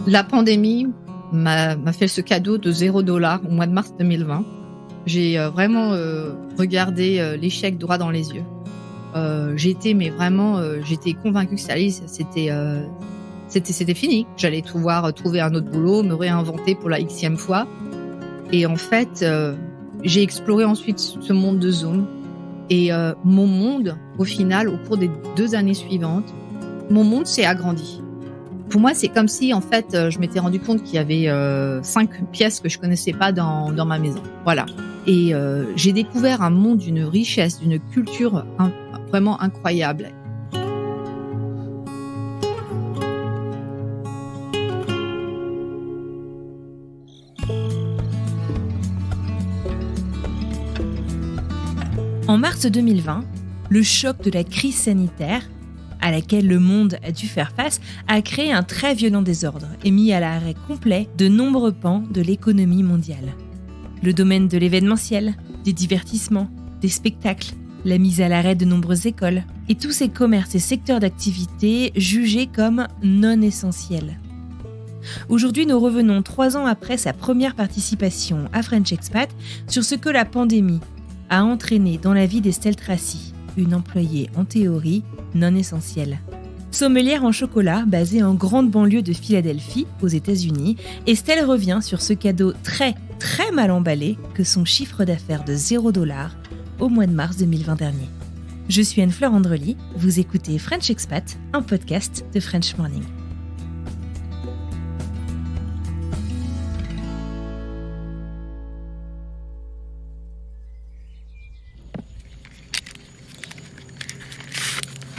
La pandémie m'a fait ce cadeau de $0 au mois de mars 2020. J'ai vraiment regardé l'échec droit dans les yeux. J'étais convaincue que ça allait, c'était fini. J'allais trouver un autre boulot, me réinventer pour la xème fois. Et en fait, j'ai exploré ensuite ce monde de Zoom. Et mon monde, au final, au cours des 2 années suivantes, mon monde s'est agrandi. Pour moi, c'est comme si, en fait, je m'étais rendu compte qu'il y avait 5 pièces que je connaissais pas dans ma maison. Voilà. Et j'ai découvert un monde d'une richesse, d'une culture vraiment incroyable. En mars 2020, le choc de la crise sanitaire, à laquelle le monde a dû faire face, a créé un très violent désordre et mis à l'arrêt complet de nombreux pans de l'économie mondiale. Le domaine de l'événementiel, des divertissements, des spectacles, la mise à l'arrêt de nombreuses écoles, et tous ces commerces et secteurs d'activité jugés comme non essentiels. Aujourd'hui, nous revenons 3 ans après sa première participation à French Expat sur ce que la pandémie a entraîné dans la vie d'Estelle Tracy, une employée en théorie non essentielle. Sommelière en chocolat, basée en grande banlieue de Philadelphie, aux États-Unis, Estelle revient sur ce cadeau très, très mal emballé que son chiffre d'affaires de $0 au mois de mars 2020 dernier. Je suis Anne-Fleur Andrely, vous écoutez French Expat, un podcast de French Morning.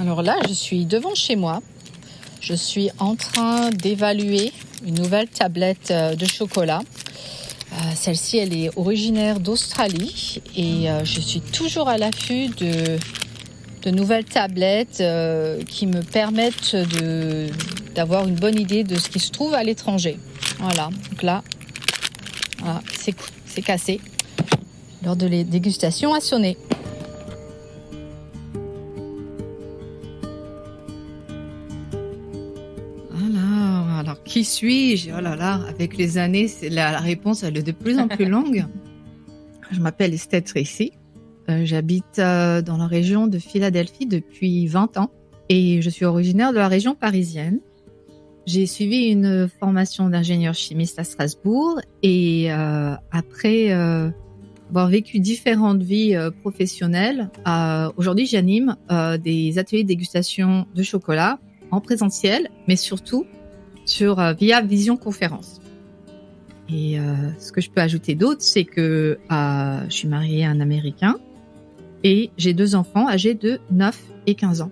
Alors là, je suis devant chez moi. Je suis en train d'évaluer une nouvelle tablette de chocolat. Celle-ci, elle est originaire d'Australie et je suis toujours à l'affût de nouvelles tablettes qui me permettent d'avoir une bonne idée de ce qui se trouve à l'étranger. Voilà, donc là, voilà, c'est cassé. L'heure de la dégustation a sonné. Alors, qui suis-je ? Oh là là, avec les années, la réponse elle est de plus en plus longue. Je m'appelle Estelle Tracy. J'habite dans la région de Philadelphie depuis 20 ans et je suis originaire de la région parisienne. J'ai suivi une formation d'ingénieur chimiste à Strasbourg et après avoir vécu différentes vies professionnelles, aujourd'hui j'anime des ateliers de dégustation de chocolat en présentiel, mais surtout via visioconférence. Et ce que je peux ajouter d'autre, c'est que je suis mariée à un Américain et j'ai 2 enfants âgés de 9 et 15 ans.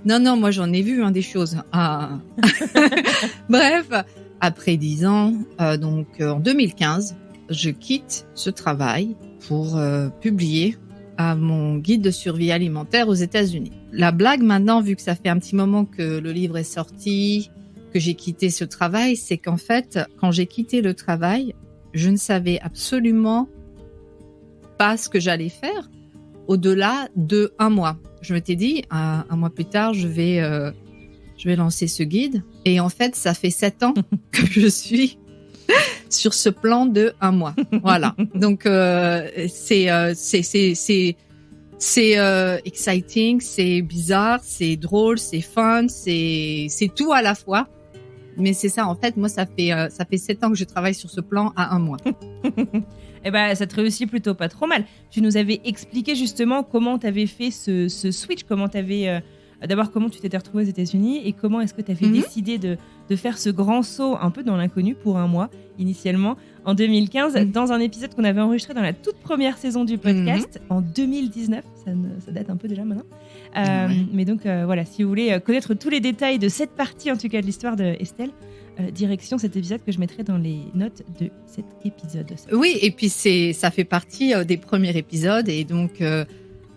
Non, moi j'en ai vu des choses. Bref, après 10 ans, donc en 2015, je quitte ce travail pour publier mon guide de survie alimentaire aux États-Unis. La blague maintenant, vu que ça fait un petit moment que le livre est sorti, que j'ai quitté ce travail, c'est qu'en fait, quand j'ai quitté le travail, je ne savais absolument pas ce que j'allais faire au-delà de 1 mois. Je m'étais dit, un mois plus tard, je vais lancer ce guide. Et en fait, ça fait 7 ans que je suis sur ce plan de 1 mois. Voilà. Donc, c'est exciting, c'est bizarre, c'est drôle, c'est fun, c'est tout à la fois. Mais c'est ça, en fait, moi, ça fait 7 ans que je travaille sur ce plan à 1 mois. Eh ben, ça te réussit plutôt pas trop mal. Tu nous avais expliqué justement comment tu avais fait ce switch, comment tu avais... D'abord, comment tu t'étais retrouvée aux États-Unis et comment est-ce que tu avais décidé de faire ce grand saut un peu dans l'inconnu pour 1 mois, initialement, en 2015, dans un épisode qu'on avait enregistré dans la toute première saison du podcast, en 2019. Ça date un peu déjà maintenant. Mais donc, voilà, si vous voulez connaître tous les détails de cette partie, en tout cas de l'histoire d'Estelle, direction cet épisode que je mettrai dans les notes de cet épisode. Oui, et puis ça fait partie des premiers épisodes et donc...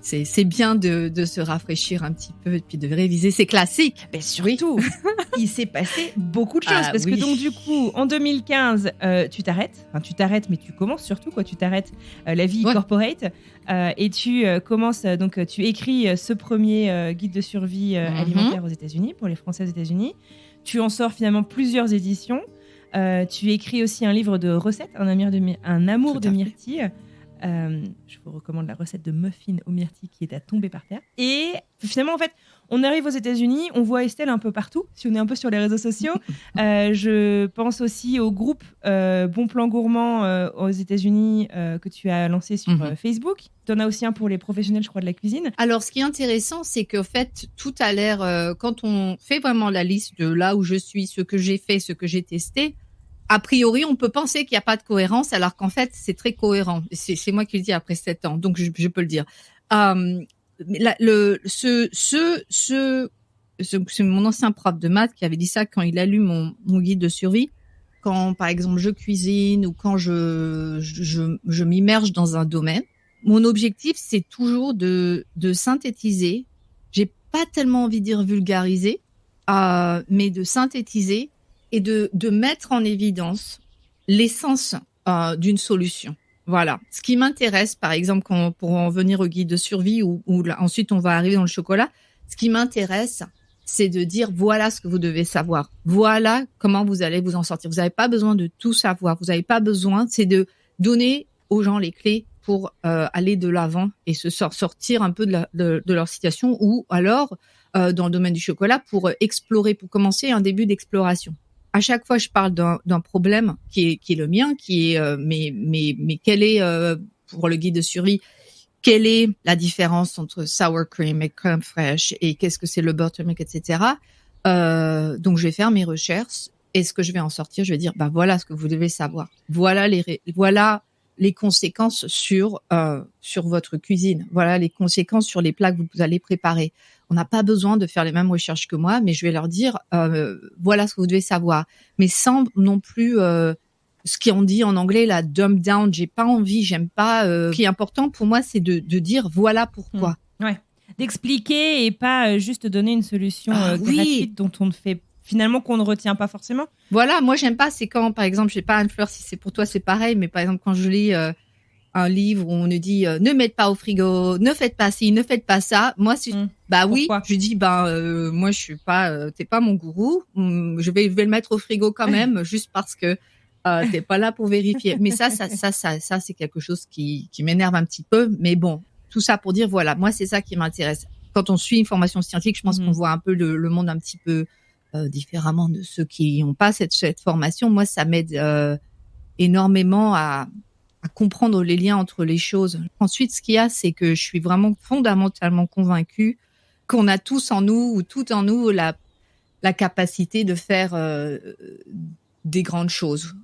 c'est bien de se rafraîchir un petit peu et puis de réviser ses classiques. Mais surtout, il s'est passé beaucoup de choses. Parce que donc, du coup, en 2015, tu t'arrêtes, mais tu commences surtout, quoi. Tu t'arrêtes la vie corporate et tu commences, donc tu écris ce premier guide de survie alimentaire aux États-Unis, pour les Français aux États-Unis. Tu en sors finalement plusieurs éditions. Tu écris aussi un livre de recettes, un amour de myrtille. Je vous recommande la recette de muffins aux myrtilles qui est à tomber par terre. Et finalement, en fait, on arrive aux États-Unis, on voit Estelle un peu partout, si on est un peu sur les réseaux sociaux. Je pense aussi au groupe Bon Plan Gourmand aux États-Unis que tu as lancé sur Facebook. Tu en as aussi un pour les professionnels, je crois, de la cuisine. Alors, ce qui est intéressant, c'est qu'en fait, tout a l'air, quand on fait vraiment la liste de là où je suis, ce que j'ai fait, ce que j'ai testé, a priori, on peut penser qu'il n'y a pas de cohérence, alors qu'en fait, c'est très cohérent. C'est moi qui le dis après 7 ans, donc je peux le dire. C'est mon ancien prof de maths qui avait dit ça quand il a lu mon guide de survie. Quand, par exemple, je cuisine ou quand je m'immerge dans un domaine, mon objectif, c'est toujours de synthétiser. J'ai pas tellement envie de dire vulgariser, mais de synthétiser et de mettre en évidence l'essence d'une solution. Voilà. Ce qui m'intéresse, par exemple, pour en venir au guide de survie ou là, ensuite on va arriver dans le chocolat, ce qui m'intéresse, c'est de dire voilà ce que vous devez savoir. Voilà comment vous allez vous en sortir. Vous n'avez pas besoin de tout savoir. Vous n'avez pas besoin, c'est de donner aux gens les clés pour aller de l'avant et se sortir un peu de leur situation ou alors dans le domaine du chocolat pour explorer, pour commencer un début d'exploration. À chaque fois, je parle d'un problème qui est le mien, qui est mais quel est pour le guide de survie, quelle est la différence entre sour cream et crème fraîche et qu'est-ce que c'est le buttermilk, etc. Donc, je vais faire mes recherches et ce que je vais en sortir, je vais dire voilà ce que vous devez savoir. Voilà les conséquences sur votre cuisine. Voilà les conséquences sur les plats que vous allez préparer. On n'a pas besoin de faire les mêmes recherches que moi, mais je vais leur dire voilà ce que vous devez savoir, mais sans non plus ce qu'on dit en anglais la dumb down. J'ai pas envie, j'aime pas. Ce qui est important pour moi, c'est de dire voilà pourquoi. Ouais, d'expliquer et pas juste donner une solution gratuite dont on ne fait finalement qu'on ne retient pas forcément. Voilà, moi j'aime pas, c'est quand par exemple, je sais pas Anne-Fleur si c'est pour toi c'est pareil, mais par exemple quand je lis un livre où on nous dit ne mettez pas au frigo, ne faites pas ci, ne faites pas ça. Moi, oui, je dis moi je suis pas, t'es pas mon gourou, je vais le mettre au frigo quand même, juste parce que t'es pas là pour vérifier. Mais ça c'est quelque chose qui m'énerve un petit peu. Mais bon, tout ça pour dire voilà, moi c'est ça qui m'intéresse. Quand on suit une formation scientifique, je pense qu'on voit un peu le monde un petit peu différemment de ceux qui n'ont pas cette formation. Moi, ça m'aide énormément à comprendre les liens entre les choses. Ensuite, ce qu'il y a, c'est que je suis vraiment fondamentalement convaincue qu'on a tous en nous, ou tout en nous, la capacité de faire des grandes choses.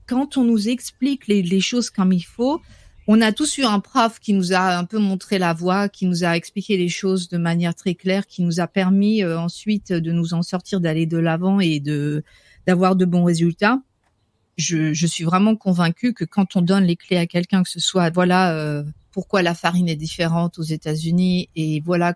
Quand on nous explique les choses comme il faut, on a tous eu un prof qui nous a un peu montré la voie, qui nous a expliqué les choses de manière très claire, qui nous a permis ensuite de nous en sortir, d'aller de l'avant et d'avoir de bons résultats. Je suis vraiment convaincue que quand on donne les clés à quelqu'un, que ce soit pourquoi la farine est différente aux États-Unis et voilà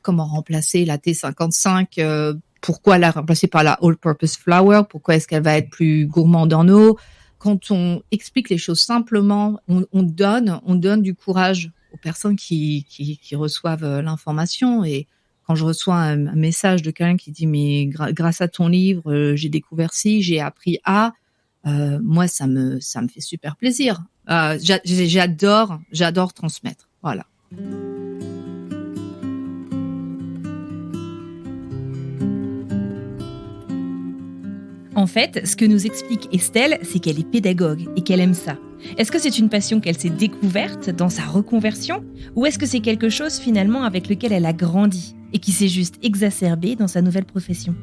comment remplacer la T55, pourquoi la remplacer par la all-purpose flour, pourquoi est-ce qu'elle va être plus gourmande en eau. Quand on explique les choses simplement, on donne du courage aux personnes qui reçoivent l'information. Et quand je reçois un message de quelqu'un qui dit mais grâce à ton livre, j'ai découvert ci, j'ai appris A, moi ça me fait super plaisir. J'adore transmettre. Voilà. En fait, ce que nous explique Estelle, c'est qu'elle est pédagogue et qu'elle aime ça. Est-ce que c'est une passion qu'elle s'est découverte dans sa reconversion ou est-ce que c'est quelque chose finalement avec lequel elle a grandi et qui s'est juste exacerbé dans sa nouvelle profession ?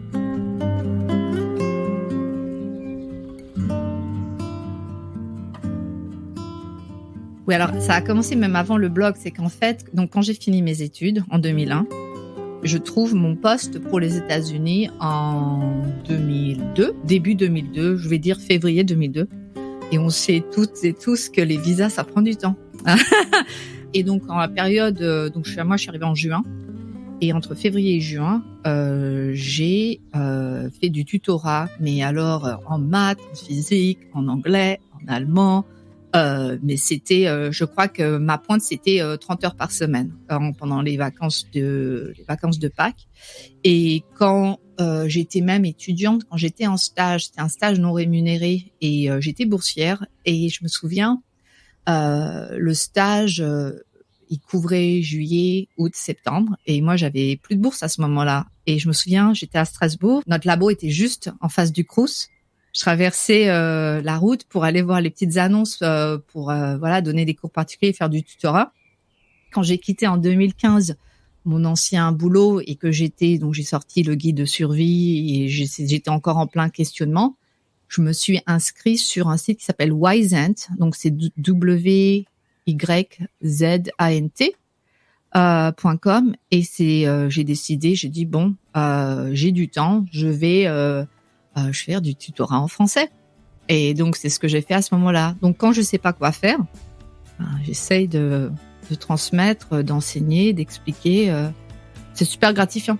Oui, alors ça a commencé même avant le blog. C'est qu'en fait, donc quand j'ai fini mes études en 2001, je trouve mon poste pour les États-Unis en 2002, début 2002, je vais dire février 2002. Et on sait toutes et tous que les visas, ça prend du temps. Et donc, en la période, moi, je suis arrivée en juin. Et entre février et juin, j'ai fait du tutorat, mais alors en maths, en physique, en anglais, en allemand. Mais c'était, je crois que ma pointe, c'était 30 heures par semaine pendant les vacances de Pâques. Et quand j'étais même étudiante, quand j'étais en stage, c'était un stage non rémunéré et j'étais boursière. Et je me souviens, le stage, il couvrait juillet, août, septembre. Et moi, j'avais plus de bourse à ce moment-là. Et je me souviens, j'étais à Strasbourg. Notre labo était juste en face du Crous. Je traversais la route pour aller voir les petites annonces pour donner des cours particuliers et faire du tutorat. Quand j'ai quitté en 2015 mon ancien boulot et que j'ai sorti le guide de survie et j'étais encore en plein questionnement, je me suis inscrite sur un site qui s'appelle Wyzant. Donc c'est WYZANT.com et j'ai décidé, j'ai dit j'ai du temps, je vais faire du tutorat en français. Et donc c'est ce que j'ai fait à ce moment-là. Donc quand je sais pas quoi faire, j'essaye de transmettre, d'enseigner, d'expliquer. C'est super gratifiant.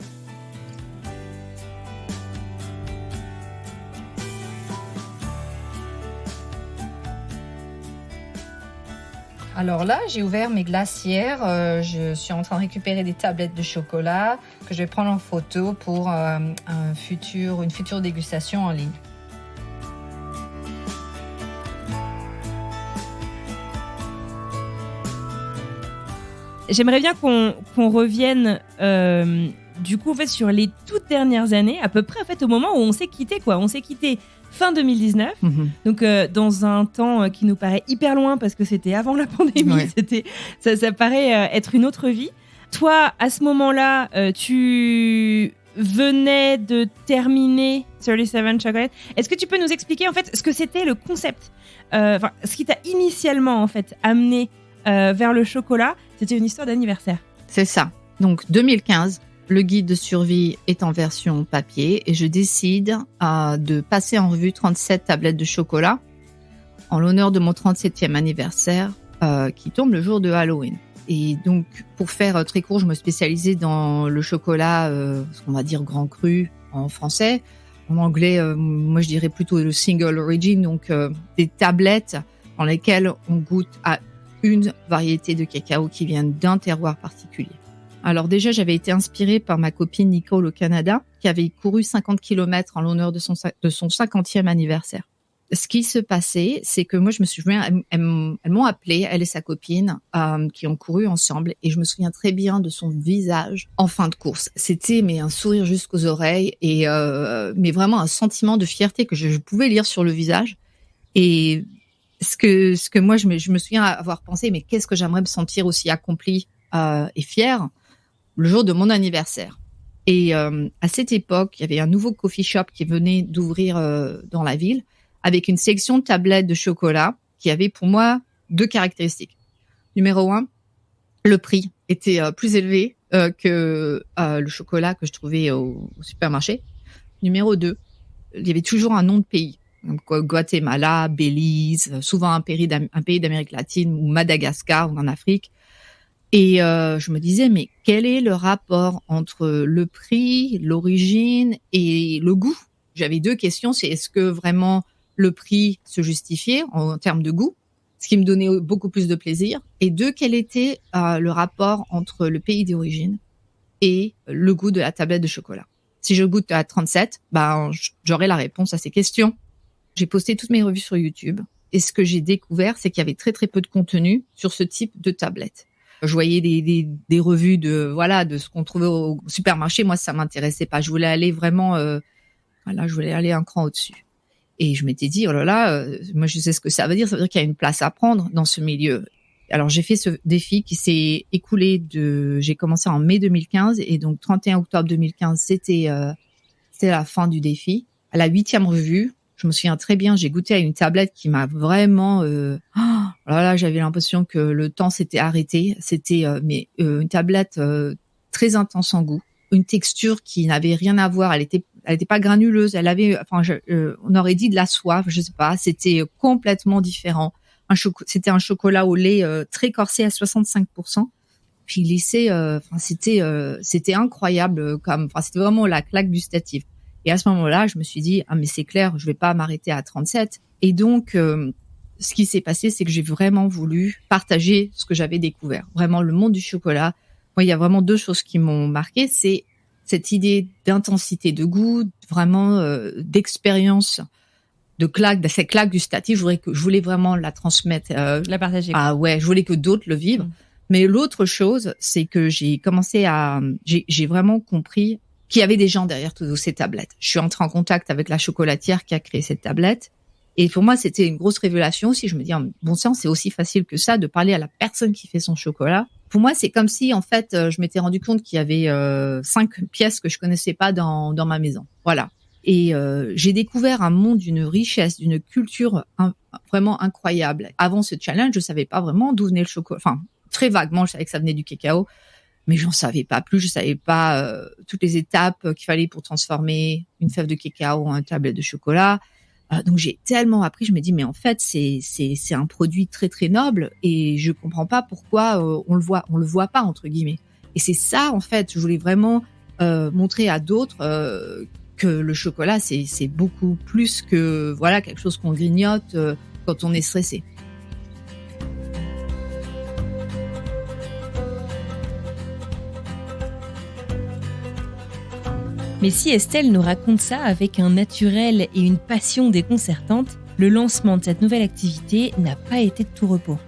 Alors là, j'ai ouvert mes glacières. Je suis en train de récupérer des tablettes de chocolat que je vais prendre en photo pour une future dégustation en ligne. J'aimerais bien qu'on revienne du coup en fait sur les toutes dernières années, à peu près en fait au moment où on s'est quitté quoi. On s'est quitté fin 2019, donc dans un temps qui nous paraît hyper loin parce que c'était avant la pandémie. Ouais. Ça paraît être une autre vie. Toi, à ce moment-là, tu venais de terminer 37 Chocolate. Est-ce que tu peux nous expliquer en fait ce que c'était le concept, ce qui t'a initialement en fait amené vers le chocolat? C'était une histoire d'anniversaire. C'est ça. Donc 2015, le guide de survie est en version papier et je décide de passer en revue 37 tablettes de chocolat en l'honneur de mon 37e anniversaire qui tombe le jour de Halloween. Et donc, pour faire très court, je me spécialisais dans le chocolat, ce qu'on va dire grand cru en français. En anglais, moi je dirais plutôt le single origin, donc des tablettes dans lesquelles on goûte à une variété de cacao qui vient d'un terroir particulier. Alors déjà, j'avais été inspirée par ma copine Nicole au Canada, qui avait couru 50 km en l'honneur de son 50e anniversaire. Ce qui se passait, c'est que moi, je me souviens, elles m'ont appelée, elle et sa copine, qui ont couru ensemble, et je me souviens très bien de son visage en fin de course. C'était un sourire jusqu'aux oreilles, et mais vraiment un sentiment de fierté que je pouvais lire sur le visage. Et ce que moi, je me souviens avoir pensé, mais qu'est-ce que j'aimerais me sentir aussi accomplie et fière le jour de mon anniversaire. Et à cette époque, il y avait un nouveau coffee shop qui venait d'ouvrir dans la ville avec une section de tablettes de chocolat qui avait pour moi 2 caractéristiques. Numéro 1, le prix était plus élevé que le chocolat que je trouvais au supermarché. Numéro 2, il y avait toujours un nom de pays. Donc, Guatemala, Belize, souvent un pays d'Amérique latine ou Madagascar ou en Afrique. Et je me disais, mais quel est le rapport entre le prix, l'origine et le goût? J'avais 2 questions. C'est est-ce que vraiment le prix se justifiait en termes de goût, ce qui me donnait beaucoup plus de plaisir? Et 2, quel était le rapport entre le pays d'origine et le goût de la tablette de chocolat? Si je goûte à 37, j'aurai la réponse à ces questions. J'ai posté toutes mes revues sur YouTube. Et ce que j'ai découvert, c'est qu'il y avait très, très peu de contenu sur ce type de tablette. Je voyais des revues de ce qu'on trouvait au supermarché. Moi, ça m'intéressait pas. Je voulais aller vraiment, je voulais aller un cran au-dessus. Et je m'étais dit, oh là là, moi, je sais ce que ça veut dire. Ça veut dire qu'il y a une place à prendre dans ce milieu. Alors, j'ai fait ce défi qui s'est écoulé j'ai commencé en mai 2015 et donc 31 octobre 2015, c'était la fin du défi. À la 8e revue, je me souviens très bien, j'ai goûté à une tablette qui m'a vraiment... j'avais l'impression que le temps s'était arrêté. C'était une tablette très intense en goût, une texture qui n'avait rien à voir. Elle était pas granuleuse. Elle avait, on aurait dit de la soif, je sais pas. C'était complètement différent. c'était un chocolat au lait très corsé à 65%. Puis c'était incroyable c'était vraiment la claque gustative. Et à ce moment-là, je me suis dit mais c'est clair, je vais pas m'arrêter à 37. Et donc ce qui s'est passé, c'est que j'ai vraiment voulu partager ce que j'avais découvert. Vraiment le monde du chocolat. Moi, il y a vraiment 2 choses qui m'ont marqué, c'est cette idée d'intensité de goût, vraiment d'expérience, cette claque gustative. Je voulais vraiment la transmettre, la partager. Ah ouais, je voulais que d'autres le vivent. Mais l'autre chose, c'est que j'ai vraiment compris qu'il y avait des gens derrière toutes ces tablettes. Je suis entrée en contact avec la chocolatière qui a créé cette tablette. Et pour moi, c'était une grosse révélation aussi. Je me dis, bon sang, c'est aussi facile que ça de parler à la personne qui fait son chocolat. Pour moi, c'est comme si, en fait, je m'étais rendu compte qu'il y avait 5 pièces que je connaissais pas dans ma maison. Voilà. Et j'ai découvert un monde d'une richesse, d'une culture vraiment incroyable. Avant ce challenge, je savais pas vraiment d'où venait le chocolat. Enfin, très vaguement, je savais que ça venait du cacao, mais j'en savais pas plus. Je savais pas toutes les étapes qu'il fallait pour transformer une fève de cacao en une tablette de chocolat. Donc j'ai tellement appris, je me dis mais en fait c'est un produit très très noble et je comprends pas pourquoi on le voit pas entre guillemets. Et c'est ça en fait, je voulais vraiment montrer à d'autres que le chocolat c'est beaucoup plus que quelque chose qu'on grignote quand on est stressé. Mais si Estelle nous raconte ça avec un naturel et une passion déconcertante, le lancement de cette nouvelle activité n'a pas été de tout repos.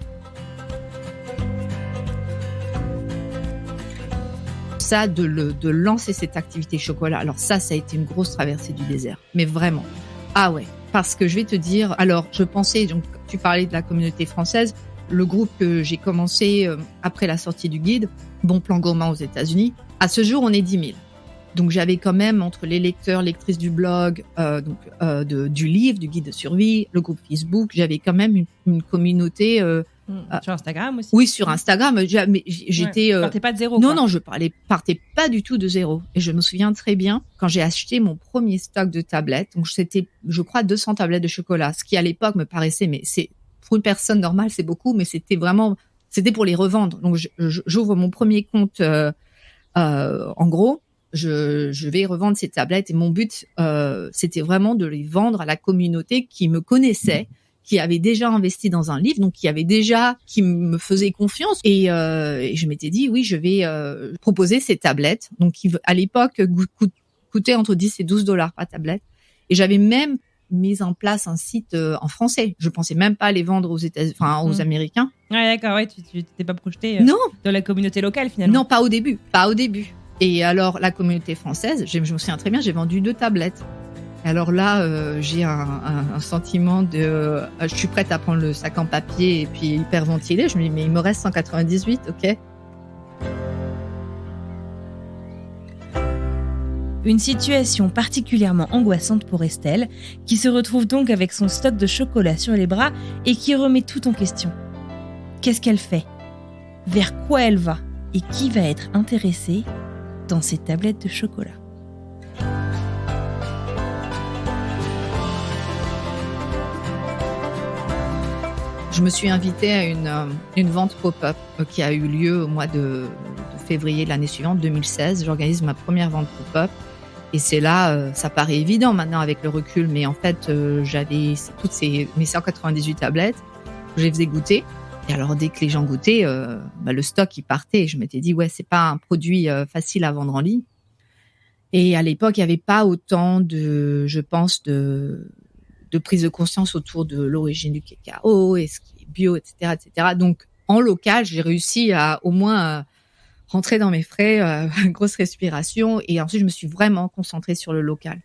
Ça, de lancer cette activité chocolat, alors ça a été une grosse traversée du désert. Mais vraiment. Ah ouais. Parce que je vais te dire, alors je pensais, donc tu parlais de la communauté française, le groupe que j'ai commencé après la sortie du guide, Bon Plan Gourmand aux États-Unis, à ce jour on est 10 000. Donc j'avais quand même entre les lecteurs, lectrices du blog, du livre, du guide de survie, le groupe Facebook, j'avais quand même une communauté. Sur Instagram aussi. Oui, sur Instagram. Mais j'étais. Partais pas de zéro. Non, je partais pas du tout de zéro. Et je me souviens très bien quand j'ai acheté mon premier stock de tablettes. Donc c'était, je crois, 200 tablettes de chocolat, ce qui à l'époque me paraissait, mais c'est pour une personne normale, c'est beaucoup, mais c'était pour les revendre. Donc j'ouvre mon premier compte. En gros. Je vais revendre ces tablettes et mon but, c'était vraiment de les vendre à la communauté qui me connaissait, qui avait déjà investi dans un livre, donc qui me faisait confiance. Et je m'étais dit, oui, je vais proposer ces tablettes, donc qui à l'époque coûtaient entre 10 et 12 $ par tablette. Et j'avais même mis en place un site en français. Je pensais même pas les vendre aux Américains. Ouais, d'accord, ouais, tu t'es pas projeté dans la communauté locale finalement. Non, pas au début. Et alors, la communauté française, je me souviens très bien, j'ai vendu 2 tablettes. Alors là, j'ai un sentiment de... je suis prête à prendre le sac en papier et puis hyperventiler. Je me dis, mais il me reste 198, ok. Une situation particulièrement angoissante pour Estelle, qui se retrouve donc avec son stock de chocolat sur les bras et qui remet tout en question. Qu'est-ce qu'elle fait ? Vers quoi elle va ? Et qui va être intéressé dans ces tablettes de chocolat? Je me suis invitée à une vente pop-up qui a eu lieu au mois de février de l'année suivante, 2016. J'organise ma première vente pop-up. Et c'est là, ça paraît évident maintenant avec le recul, mais en fait, j'avais mes 198 tablettes, je les faisais goûter. Et alors, dès que les gens goûtaient, le stock, il partait. Et je m'étais dit, ouais, c'est pas un produit facile à vendre en ligne. Et à l'époque, il n'y avait pas autant de prise de conscience autour de l'origine du cacao et ce qui est bio, etc., etc. Donc, en local, j'ai réussi à au moins rentrer dans mes frais, grosse respiration. Et ensuite, je me suis vraiment concentrée sur le local.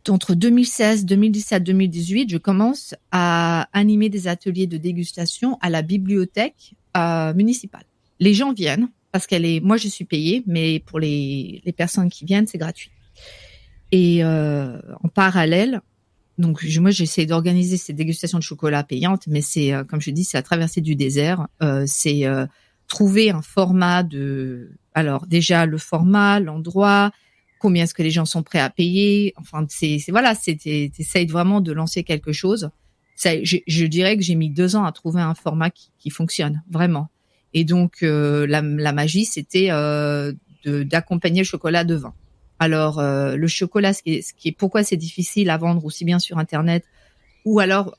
Entre 2016, 2017, 2018, je commence à animer des ateliers de dégustation à la bibliothèque municipale. Les gens viennent parce moi je suis payée, mais pour les personnes qui viennent, c'est gratuit. Et en parallèle, donc moi j'essaie d'organiser ces dégustations de chocolat payantes, mais c'est comme je dis, c'est la traversée du désert. C'est trouver un format alors déjà le format, l'endroit. Combien est-ce que les gens sont prêts à payer? Enfin, t'essayes vraiment de lancer quelque chose. je dirais que j'ai mis 2 ans à trouver un format qui fonctionne vraiment. Et donc la magie, c'était d'accompagner le chocolat de vin. Alors le chocolat, ce qui est pourquoi c'est difficile à vendre aussi bien sur Internet, ou alors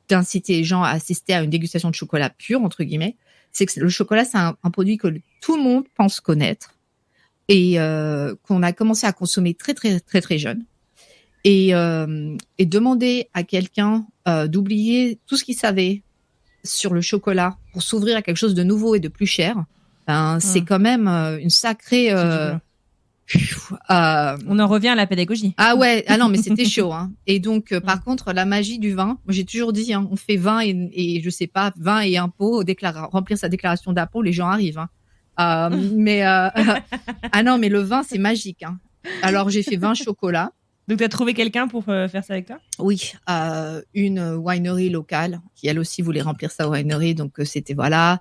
d'inciter les gens à assister à une dégustation de chocolat pur entre guillemets, c'est que le chocolat, c'est un produit que tout le monde pense connaître et qu'on a commencé à consommer très très très très jeune. Et demander à quelqu'un d'oublier tout ce qu'il savait sur le chocolat pour s'ouvrir à quelque chose de nouveau et de plus cher, c'est quand même une sacrée. On en revient à la pédagogie. Ah ouais, non mais c'était chaud. Hein. Et donc par contre la magie du vin, moi j'ai toujours dit, on fait vin et je sais pas, vin et impôts, remplir sa déclaration d'impôt, les gens arrivent. Hein. Mais non mais le vin c'est magique. Hein. Alors j'ai fait vin chocolat. Donc, tu as trouvé quelqu'un pour faire ça avec toi? Oui, une winery locale qui, elle aussi, voulait remplir sa winery. Donc, c'était voilà.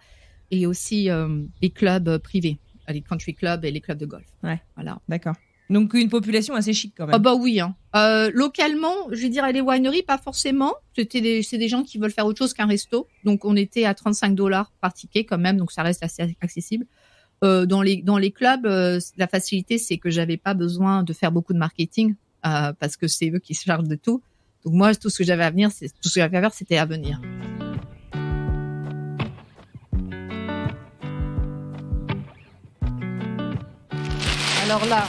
Et aussi les clubs privés, les country clubs et les clubs de golf. Ouais, voilà. D'accord. Donc, une population assez chic quand même. Ah bah oui. Hein. Localement, je veux dire, les wineries, pas forcément. C'est des gens qui veulent faire autre chose qu'un resto. Donc, on était à $35 par ticket quand même. Donc, ça reste assez accessible. Dans les clubs, la facilité, c'est que j'avais pas besoin de faire beaucoup de marketing. Parce que c'est eux qui se chargent de tout. Donc moi, tout ce que j'avais à faire, c'était à venir. Alors là,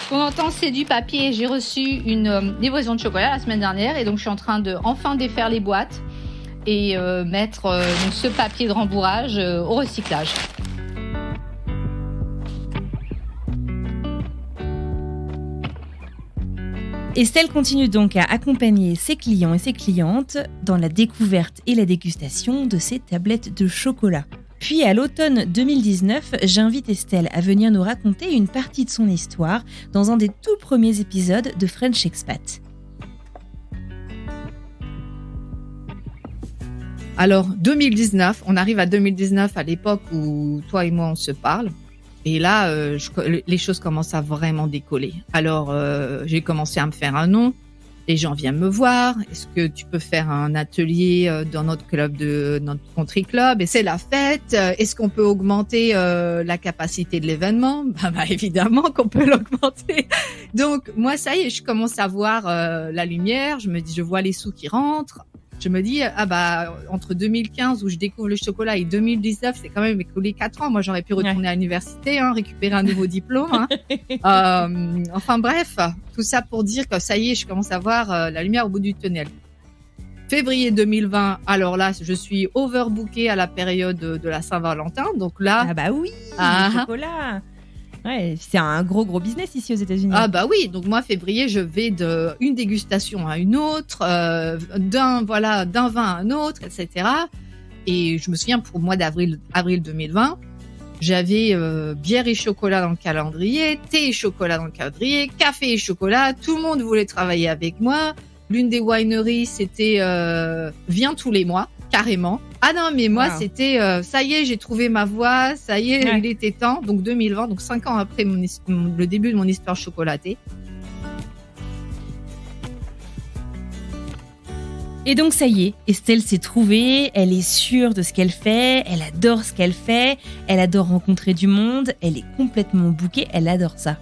ce qu'on entend, c'est du papier. J'ai reçu une livraison de chocolat la semaine dernière et donc je suis en train de enfin défaire les boîtes et mettre donc ce papier de rembourrage au recyclage. Estelle continue donc à accompagner ses clients et ses clientes dans la découverte et la dégustation de ces tablettes de chocolat. Puis à l'automne 2019, j'invite Estelle à venir nous raconter une partie de son histoire dans un des tout premiers épisodes de French Expat. Alors 2019, on arrive à 2019 à l'époque où toi et moi on se parle. Et là, les choses commencent à vraiment décoller. Alors, j'ai commencé à me faire un nom. Les gens viennent me voir. Est-ce que tu peux faire un atelier dans notre country club? Et c'est la fête. Est-ce qu'on peut augmenter la capacité de l'événement? Bah, évidemment qu'on peut l'augmenter. Donc, moi, ça y est, je commence à voir la lumière. Je vois les sous qui rentrent. Je me dis, entre 2015 où je découvre le chocolat et 2019, c'est quand même écoulé 4 ans. Moi, j'aurais pu retourner à l'université, récupérer un nouveau diplôme. Enfin bref, tout ça pour dire que ça y est, je commence à voir la lumière au bout du tunnel. Février 2020, alors là, je suis overbookée à la période de la Saint-Valentin. Donc là... Ah bah oui, le chocolat. Ouais, c'est un gros business ici aux États-Unis. Ah bah oui, donc moi février, je vais d'une dégustation à une autre, d'un vin à un autre, etc. Et je me souviens pour le mois avril 2020, j'avais bière et chocolat dans le calendrier, thé et chocolat dans le calendrier, café et chocolat. Tout le monde voulait travailler avec moi. L'une des wineries, c'était viens tous les mois, carrément. Ah non, mais moi, c'était ça y est, j'ai trouvé ma voie, ça y est, il était temps. Donc 2020, donc 5 ans après le début de mon histoire chocolatée. Et donc ça y est, Estelle s'est trouvée, elle est sûre de ce qu'elle fait, elle adore ce qu'elle fait, elle adore rencontrer du monde, elle est complètement bookée, elle adore ça.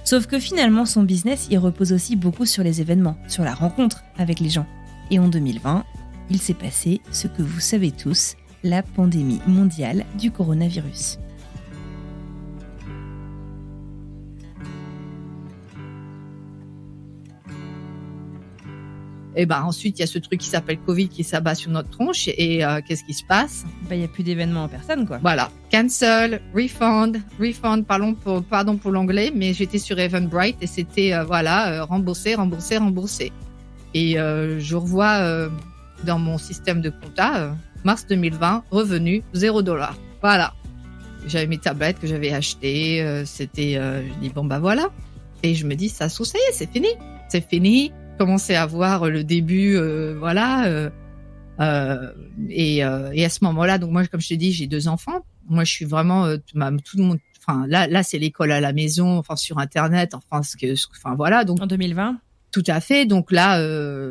Sauf que finalement, son business, il repose aussi beaucoup sur les événements, sur la rencontre avec les gens. Et en 2020, il s'est passé ce que vous savez tous, la pandémie mondiale du coronavirus. Et ensuite, il y a ce truc qui s'appelle Covid qui s'abat sur notre tronche. Et qu'est-ce qui se passe? Il n'y a plus d'événements en personne, quoi. Voilà. Cancel, refund, pardon pour l'anglais, mais j'étais sur Eventbrite et c'était, rembourser. Et je revois dans mon système de compta, mars 2020, revenu $0. Voilà. J'avais mes tablettes que j'avais achetées. Je dis, voilà. Et je me dis, ça y est, c'est fini. Commencer à voir le début, et à ce moment-là, donc moi, comme je te dis, j'ai 2 enfants. Moi, je suis vraiment tout le monde. Enfin, là, c'est l'école à la maison, enfin sur Internet, donc en 2020. Tout à fait. Donc là,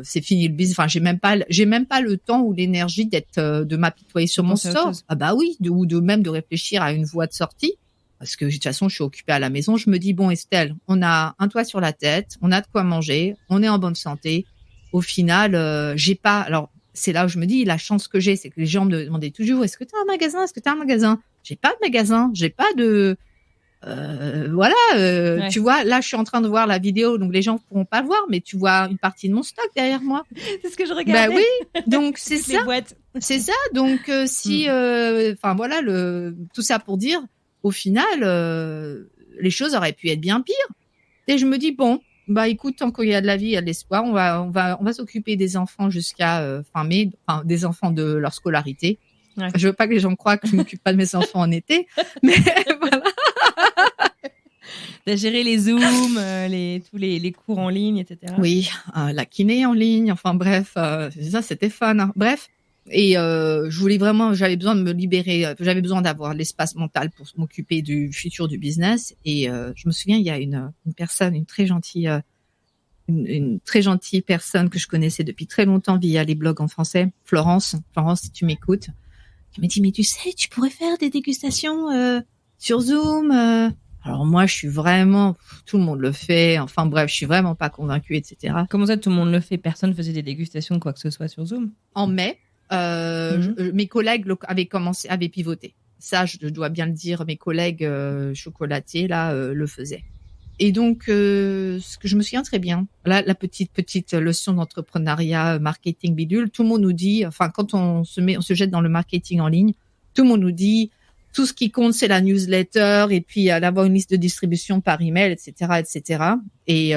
c'est fini le business. Enfin, j'ai même pas le temps ou l'énergie de m'apitoyer sur mon sort. Ah bah oui, ou de réfléchir à une voie de sortie. Parce que de toute façon, je suis occupée à la maison. Je me dis bon, Estelle, on a un toit sur la tête, on a de quoi manger, on est en bonne santé. Au final, j'ai pas. Alors c'est là où je me dis la chance que j'ai, c'est que les gens me demandaient toujours est-ce que tu as un magasin, est-ce que tu as un magasin. J'ai pas de magasin, j'ai pas de. Ouais. Tu vois, là, je suis en train de voir la vidéo, donc les gens pourront pas le voir, mais tu vois une partie de mon stock derrière moi. C'est ce que je regardais. Bah oui, donc c'est ça. Les boîtes. C'est ça. Donc si, enfin voilà, tout ça pour dire, au final, les choses auraient pu être bien pires. Et je me dis bon, bah écoute, tant qu'il y a de la vie, il y a de l'espoir. On va s'occuper des enfants jusqu'à fin mai, enfin des enfants de leur scolarité. Ouais. Je veux pas que les gens croient que je m'occupe pas de mes enfants en été, mais voilà. T'as géré les Zooms, tous les cours en ligne, etc. Oui, la kiné en ligne, enfin bref, ça c'était fun. Hein. Bref, et j'avais besoin de me libérer, j'avais besoin d'avoir l'espace mental pour m'occuper du futur du business. Et je me souviens, il y a une personne, une très gentille personne que je connaissais depuis très longtemps via les blogs en français, Florence, si tu m'écoutes, qui m'a dit mais tu sais, tu pourrais faire des dégustations sur Zoom. Alors moi, je suis vraiment, tout le monde le fait. Enfin bref, je suis vraiment pas convaincue, etc. Comment ça, tout le monde le fait? Personne faisait des dégustations, quoi que ce soit sur Zoom? En mai, mes collègues avaient pivoté. Ça, je dois bien le dire, mes collègues chocolatiers là le faisaient. Et donc, ce que je me souviens très bien, là, la petite leçon d'entrepreneuriat, marketing bidule, tout le monde nous dit, enfin quand on se jette dans le marketing en ligne, tout le monde nous dit. Tout ce qui compte, c'est la newsletter et puis d'avoir une liste de distribution par email, etc., etc. Et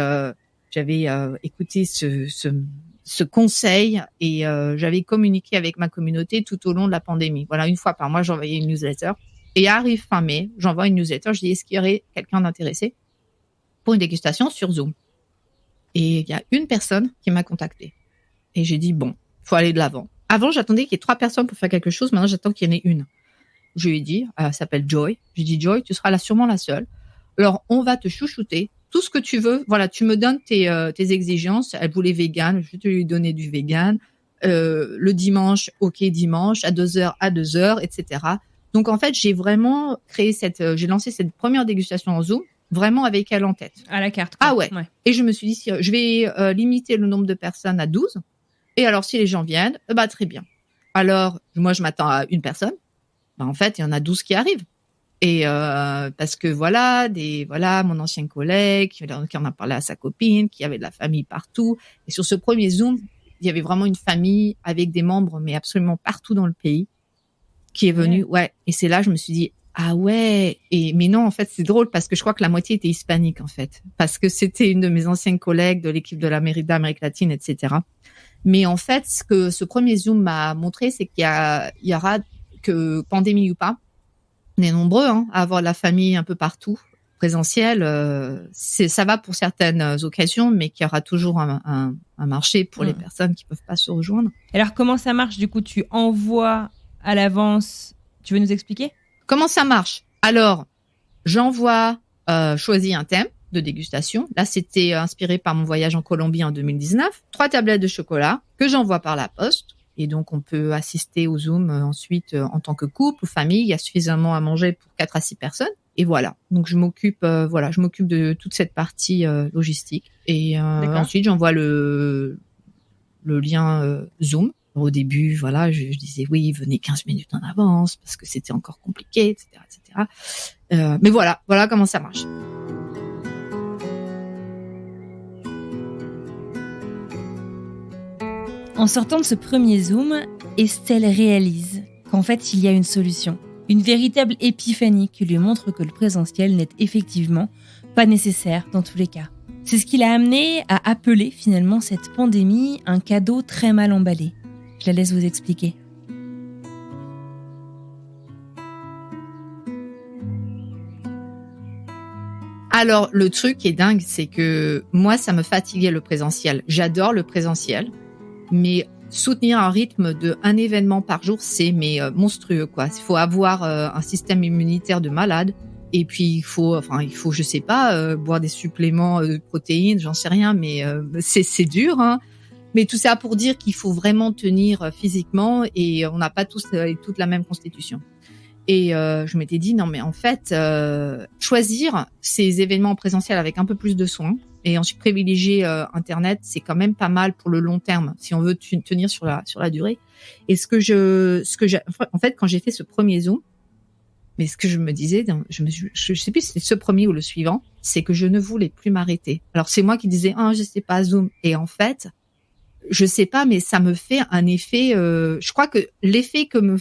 j'avais écouté ce conseil et j'avais communiqué avec ma communauté tout au long de la pandémie. Voilà, une fois par mois, j'envoyais une newsletter. Et arrive fin mai, j'envoie une newsletter. Je dis est-ce qu'il y aurait quelqu'un d'intéressé pour une dégustation sur Zoom? Et il y a une personne qui m'a contactée. Et j'ai dit bon, faut aller de l'avant. Avant, j'attendais qu'il y ait 3 personnes pour faire quelque chose. Maintenant, j'attends qu'il y en ait une. Je lui ai dit, elle s'appelle Joy. J'ai dit, Joy, tu seras là sûrement la seule. Alors, on va te chouchouter. Tout ce que tu veux. Voilà, tu me donnes tes exigences. Elle voulait vegan. Je vais te lui donner du vegan. Le dimanche, ok, dimanche, à 2h, etc. Donc, en fait, j'ai vraiment j'ai lancé cette première dégustation en Zoom, vraiment avec elle en tête. À la carte, quoi. Ah ouais. Et je me suis dit, je vais limiter le nombre de personnes à 12. Et alors, si les gens viennent, bah, très bien. Alors, moi, je m'attends à une personne. Ben, en fait, il y en a 12 qui arrivent. Et parce que mon ancien collègue qui en a parlé à sa copine, qui avait de la famille partout. Et sur ce premier Zoom, il y avait vraiment une famille avec des membres, mais absolument partout dans le pays, qui est venue. Ouais. Et c'est là, je me suis dit, ah ouais. Mais non, en fait, c'est drôle parce que je crois que la moitié était hispanique, en fait. Parce que c'était une de mes anciennes collègues de l'équipe de d'Amérique latine, etc. Mais en fait, ce que ce premier Zoom m'a montré, c'est qu'il y aura que pandémie ou pas, on est nombreux à avoir la famille un peu partout, présentiel. Ça va pour certaines occasions, mais qu'il y aura toujours un marché pour les personnes qui peuvent pas se rejoindre. Alors, comment ça marche? Du coup, tu envoies à l'avance. Tu veux nous expliquer? Comment ça marche? Alors, j'envoie, choisis un thème de dégustation. Là, c'était inspiré par mon voyage en Colombie en 2019. 3 tablettes de chocolat que j'envoie par la poste. Et donc, on peut assister au Zoom ensuite en tant que couple ou famille. Il y a suffisamment à manger pour 4 à 6 personnes. Et voilà. Donc, je m'occupe de toute cette partie logistique. Et ensuite, j'envoie le lien Zoom. Au début, voilà, je disais oui, venez 15 minutes en avance parce que c'était encore compliqué, etc., etc. Mais voilà comment ça marche. En sortant de ce premier Zoom, Estelle réalise qu'en fait, il y a une solution. Une véritable épiphanie qui lui montre que le présentiel n'est effectivement pas nécessaire dans tous les cas. C'est ce qui l'a amené à appeler finalement cette pandémie un cadeau très mal emballé. Je la laisse vous expliquer. Alors, le truc qui est dingue, c'est que moi, ça me fatiguait le présentiel. J'adore le présentiel. Mais soutenir un rythme d'un événement par jour, c'est monstrueux, quoi. Il faut avoir un système immunitaire de malade. Et puis il faut, je sais pas, boire des suppléments de protéines, j'en sais rien, mais c'est dur, hein. Mais tout ça pour dire qu'il faut vraiment tenir physiquement et on n'a pas tous et toute la même constitution. Et je m'étais dit non mais en fait choisir ces événements présentiels avec un peu plus de soin et ensuite privilégier Internet, c'est quand même pas mal pour le long terme si on veut tenir sur la durée. Et en fait quand j'ai fait ce premier Zoom, mais ce que je me disais, je sais plus si c'était ce premier ou le suivant, c'est que je ne voulais plus m'arrêter. Alors c'est moi qui disais je sais pas Zoom et en fait je sais pas mais ça me fait un effet. Je crois que l'effet que me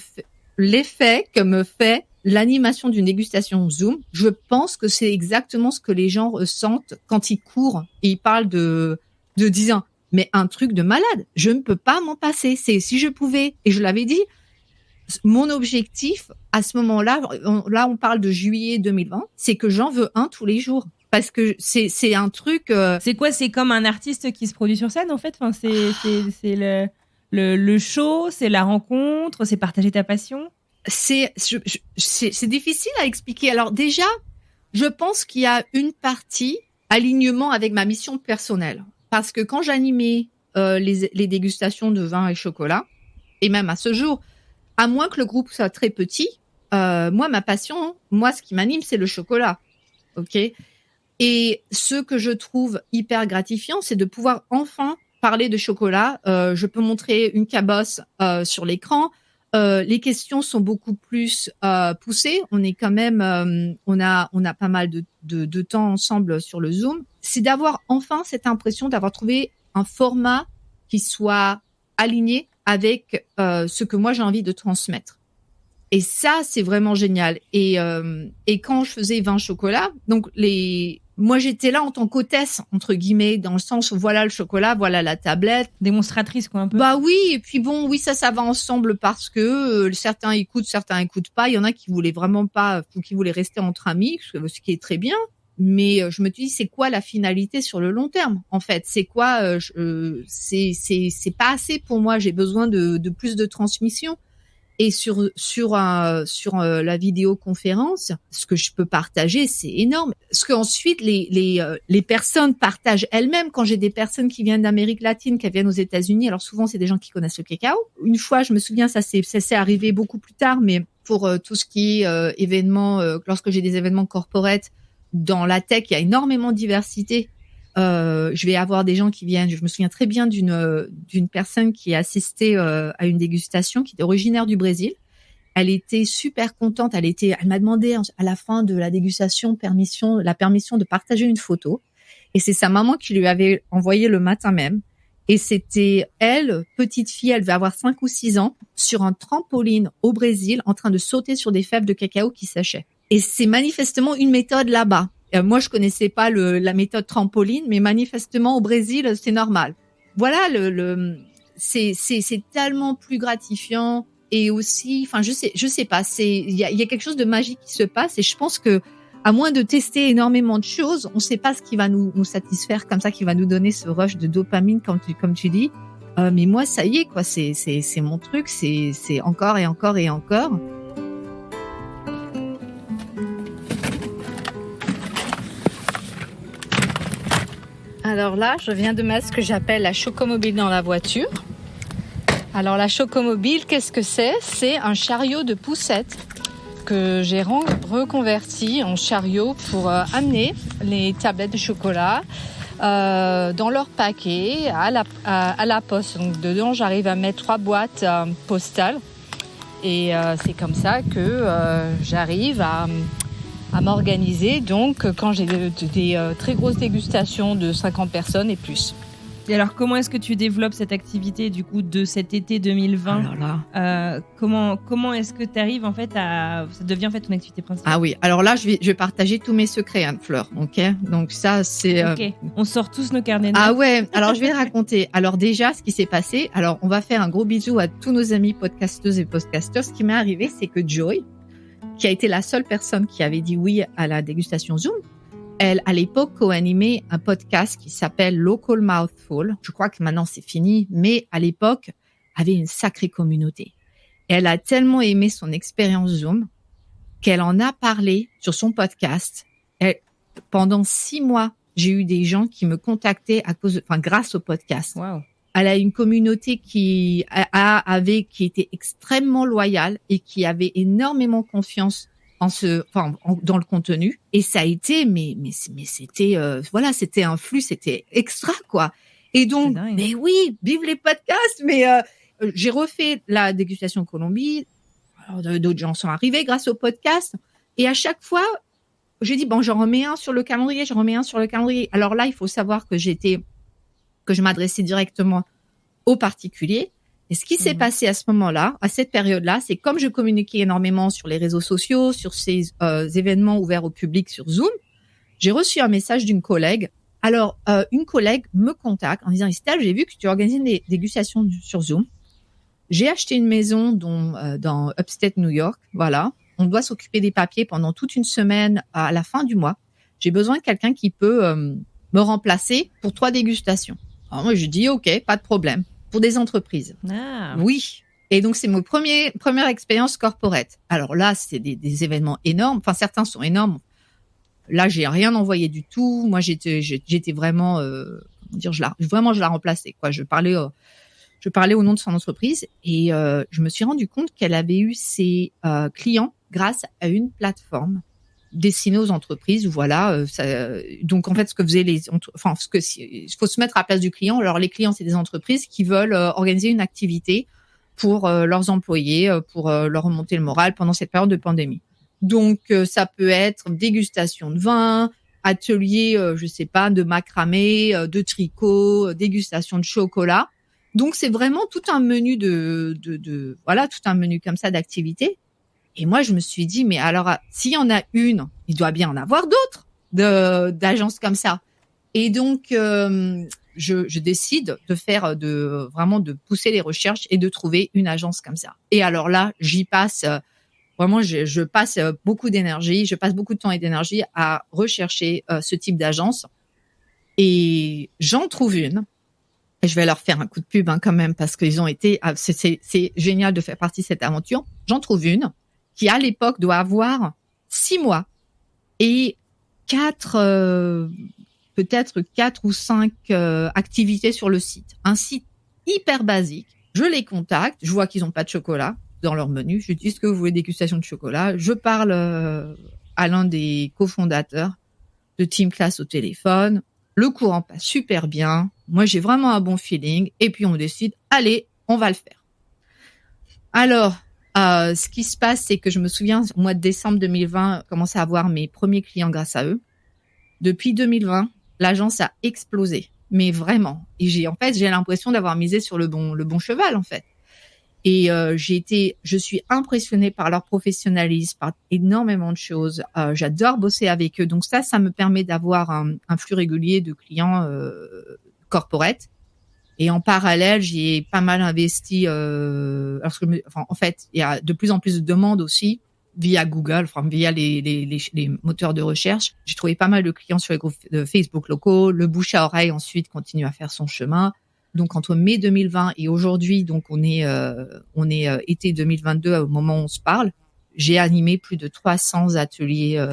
fait l'animation d'une dégustation Zoom, je pense que c'est exactement ce que les gens ressentent quand ils courent et ils parlent de dire mais un truc de malade, je ne peux pas m'en passer. C'est si je pouvais, et je l'avais dit, mon objectif à ce moment-là, on parle de juillet 2020, c'est que j'en veux un tous les jours. Parce que c'est un truc. C'est quoi? C'est comme un artiste qui se produit sur scène en fait. Enfin, c'est le show, c'est la rencontre, c'est partager ta passion. C'est difficile à expliquer. Alors déjà, je pense qu'il y a une partie alignement avec ma mission personnelle. Parce que quand j'animais les dégustations de vin et chocolat, et même à ce jour, à moins que le groupe soit très petit, moi, ma passion, ce qui m'anime, c'est le chocolat. Ok. Et ce que je trouve hyper gratifiant, c'est de pouvoir enfin parler de chocolat. Je peux montrer une cabosse sur l'écran. Les questions sont beaucoup plus poussées. On est quand même, on a pas mal de temps ensemble sur le Zoom. C'est d'avoir enfin cette impression d'avoir trouvé un format qui soit aligné avec ce que moi j'ai envie de transmettre. Et ça, c'est vraiment génial. Et quand je faisais vin chocolat, donc moi, j'étais là en tant qu'hôtesse, entre guillemets, dans le sens où voilà le chocolat, voilà la tablette. Démonstratrice, quoi, un peu. Bah oui, et puis bon, oui, ça va ensemble parce que certains écoutent pas. Il y en a qui voulaient vraiment pas, qui voulaient rester entre amis, ce qui est très bien. Mais je me dis, c'est quoi la finalité sur le long terme, en fait? C'est quoi c'est pas assez pour moi. J'ai besoin de plus de transmission. Et sur la vidéoconférence, ce que je peux partager, c'est énorme. Parce qu'ensuite, les personnes partagent elles-mêmes. Quand j'ai des personnes qui viennent d'Amérique latine, qui viennent aux États-Unis, alors souvent, c'est des gens qui connaissent le cacao. Une fois, je me souviens, ça s'est arrivé beaucoup plus tard, mais pour tout ce qui est événements, lorsque j'ai des événements corporate, dans la tech, il y a énormément de diversité. Je vais avoir des gens qui viennent. Je me souviens très bien d'une personne qui a assisté à une dégustation, qui était originaire du Brésil. Elle était super contente. Elle m'a demandé à la fin de la dégustation la permission de partager une photo. Et c'est sa maman qui lui avait envoyé le matin même. Et c'était elle, petite fille, elle devait avoir 5 ou 6 ans, sur un trampoline au Brésil, en train de sauter sur des fèves de cacao qui séchaient. Et c'est manifestement une méthode là-bas. Moi, je connaissais pas la méthode trampoline, mais manifestement au Brésil, c'est normal. Voilà, c'est tellement plus gratifiant et aussi, enfin, je sais pas, il y a quelque chose de magique qui se passe et je pense que, à moins de tester énormément de choses, on sait pas ce qui va nous satisfaire comme ça, qui va nous donner ce rush de dopamine, comme tu dis. Mais moi, ça y est, quoi, c'est mon truc, c'est encore et encore et encore. Alors là, je viens de mettre ce que j'appelle la chocomobile dans la voiture. Alors la chocomobile, qu'est-ce que c'est? C'est un chariot de poussette que j'ai reconverti en chariot pour amener les tablettes de chocolat dans leur paquet à la poste. Donc dedans, j'arrive à mettre 3 boîtes postales et c'est comme ça que j'arrive à m'organiser, donc quand j'ai des très grosses dégustations de 50 personnes et plus. Et alors, comment est-ce que tu développes cette activité du coup de cet été 2020 Comment est-ce que tu arrives en fait ça devient en fait ton activité principale? Ah oui, alors là, je vais partager tous mes secrets, Anne-Fleur, ok? Donc ça, c'est... Ok, on sort tous nos carnets de notes. Ah ouais, alors je vais raconter. Alors déjà, ce qui s'est passé, alors on va faire un gros bisou à tous nos amis podcasteuses et podcasteurs. Ce qui m'est arrivé, c'est que Joy, qui a été la seule personne qui avait dit oui à la dégustation Zoom, elle, à l'époque, co-animait un podcast qui s'appelle Local Mouthful. Je crois que maintenant c'est fini, mais à l'époque, avait une sacrée communauté. Et elle a tellement aimé son expérience Zoom qu'elle en a parlé sur son podcast. Pendant 6 mois, j'ai eu des gens qui me contactaient grâce au podcast. Wow. Elle a une communauté qui était extrêmement loyale et qui avait énormément confiance dans le contenu. Et ça a été, mais c'était, c'était un flux, c'était extra, quoi. Et donc, mais oui, vive les podcasts. Mais j'ai refait la dégustation Colombie. Alors, d'autres gens sont arrivés grâce au podcast. Et à chaque fois, j'ai dit, bon, j'en remets un sur le calendrier, Alors là, il faut savoir que je m'adressais directement aux particuliers. Et ce qui s'est passé à ce moment-là, à cette période-là, c'est comme je communiquais énormément sur les réseaux sociaux, sur ces événements ouverts au public sur Zoom, j'ai reçu un message d'une collègue. Alors, une collègue me contacte en disant, Estelle, j'ai vu que tu organisais des dégustations sur Zoom. J'ai acheté une maison dans Upstate New York. Voilà. On doit s'occuper des papiers pendant toute une semaine à la fin du mois. J'ai besoin de quelqu'un qui peut me remplacer pour 3 dégustations. Alors moi, je dis, OK, pas de problème. Pour des entreprises. Ah. Oui. Et donc, c'est mon première expérience corporate. Alors là, c'est des événements énormes. Enfin, certains sont énormes. Là, j'ai rien envoyé du tout. Moi, j'étais vraiment, je la remplaçais, quoi. Je parlais au nom de son entreprise et je me suis rendu compte qu'elle avait eu ses clients grâce à une plateforme destinée aux entreprises. Voilà. Donc en fait, ce que faisaient il faut se mettre à la place du client. Alors les clients, c'est des entreprises qui veulent organiser une activité pour leurs employés, pour leur remonter le moral pendant cette période de pandémie. Donc ça peut être dégustation de vin, atelier, de macramé, de tricot, dégustation de chocolat. Donc c'est vraiment tout un menu tout un menu comme ça d'activités. Et moi je me suis dit mais alors s'il y en a une, il doit bien en avoir d'autres d'agences comme ça. Et donc je décide de pousser les recherches et de trouver une agence comme ça. Et alors là, j'y passe vraiment je passe beaucoup d'énergie, je passe beaucoup de temps et d'énergie à rechercher ce type d'agence. Et j'en trouve une. Et je vais leur faire un coup de pub quand même parce qu'ils ont été c'est génial de faire partie de cette aventure. J'en trouve une qui à l'époque doit avoir 6 mois et 4 ou 5 activités sur le site. Un site hyper basique. Je les contacte, je vois qu'ils n'ont pas de chocolat dans leur menu. Je dis, est-ce que vous voulez dégustation de chocolat? Je parle à l'un des cofondateurs de Team Class au téléphone. Le courant passe super bien. Moi, j'ai vraiment un bon feeling. Et puis, on décide, allez, on va le faire. Alors, ce qui se passe, c'est que je me souviens, au mois de décembre 2020, j'ai commencé à avoir mes premiers clients grâce à eux. Depuis 2020, l'agence a explosé. Mais vraiment. Et j'ai l'impression d'avoir misé sur le bon cheval, en fait. Et je suis impressionnée par leur professionnalisme, par énormément de choses. J'adore bosser avec eux. Donc ça me permet d'avoir un flux régulier de clients corporate. Et en parallèle, j'ai pas mal investi. En fait, il y a de plus en plus de demandes aussi via Google, via les moteurs de recherche. J'ai trouvé pas mal de clients sur les groupes de Facebook locaux. Le bouche à oreille ensuite continue à faire son chemin. Donc entre mai 2020 et aujourd'hui, donc on est été 2022 au moment où on se parle. J'ai animé plus de 300 ateliers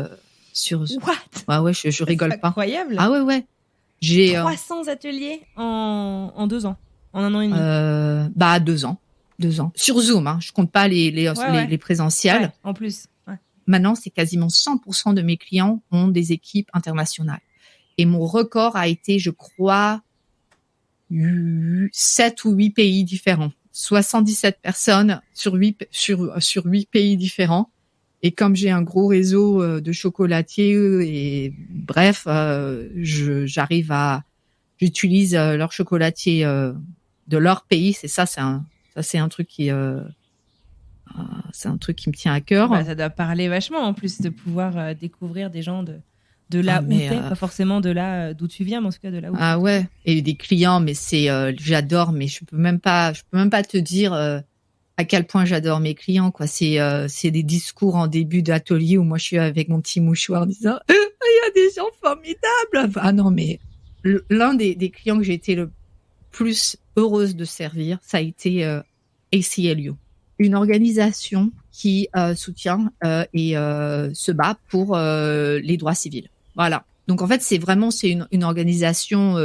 sur. What? Ouais, je rigole pas. Incroyable. Ah ouais. J'ai 300 ateliers en 2 ans, en 1 an et demi. 2 ans. 2 ans. Sur Zoom, hein. Je compte pas les présentiels. Ouais, en plus. Ouais. Maintenant, c'est quasiment 100% de mes clients ont des équipes internationales. Et mon record a été, je crois, 7 ou 8 pays différents. 77 personnes sur 8 pays différents. Et comme j'ai un gros réseau de chocolatiers et bref, j'utilise leur chocolatier de leur pays. C'est un truc qui me tient à cœur. Ça doit parler vachement en plus de pouvoir découvrir des gens de là où t'es, pas forcément de là d'où tu viens, mais en tout cas de là où. Ah ouais. Et des clients, mais j'adore, mais je peux même pas te dire à quel point j'adore mes clients, quoi. C'est des discours en début d'atelier où moi je suis avec mon petit mouchoir en disant il y a des gens formidables. Ah non, mais l'un des clients que j'ai été le plus heureuse de servir, ça a été ACLU, une organisation qui soutient et se bat pour les droits civils. Voilà. Donc en fait, c'est une organisation